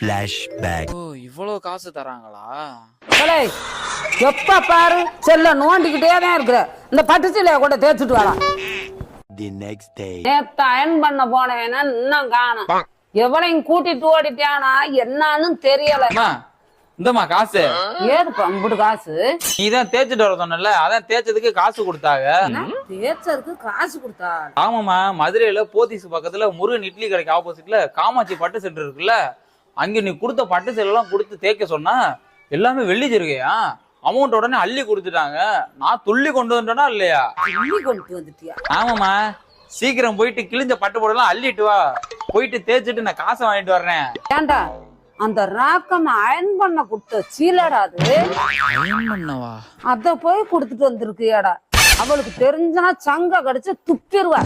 Flashback. ஓ இவ்வளவு காசு தராங்களா? எப்ப பாரு செல்ல நோண்டிக்கிட்டே தான் இருக்கிற. இந்த பட்டுச்சீலைய கூட தேய்ச்சிட்டு வரலாம். The next day. நேத்து அயன் பண்ண போனேன்னா இன்னும் காணும். எவளையும் கூட்டிட்டு ஓடிட்டானா என்னன்னு தெரியல. இந்தமா காசு. ஏது பம்புடு காசு? நீதான் தேய்ச்சிட்டு வர சொன்னல, அதான் தேய்ச்சதுக்கு காசு கொடுத்தாங்க. தேய்ச்சதுக்கு காசு கொடுத்தா? ஆமாமா, மதுரையில போத்தீஸ் பக்கத்துல முருகன் இட்லி கடைக்கு ஆப்போசிட்ல காமாட்சி பட்டு சென்டர் இருக்குல்ல, அங்க நீ கொடுத்த பட்டு செல் எல்லாம் கொடுத்து தேய்க்க சொன்னா எல்லாமே வெள்ளி ஜெருகையா அமௌண்ட் உடனே அள்ளி கொடுத்துட்டாங்க. நான் துள்ளி கொண்டு வந்துட்டேனா இல்லையா? துள்ளி கொண்டு வந்துட்டியா? ஆமாமா, சீக்கிரம் போயிட்டு கிழிஞ்ச பட்டு போடலாம் அள்ளிட்டு வா, போயிட்டு தேய்ச்சிட்டு நான் காசை வாங்கிட்டு வர்றேன். ஏண்டா அந்த ராக்கம் அயன் பண்ண கொடுத்த சீலடா அது? அயன் பண்ணவா? அத போய் கொடுத்துட்டு வந்திருக்கியாடா. அவளுக்கு தெரிஞ்சனா சங்க கடிச்சு துப்பிடுவா.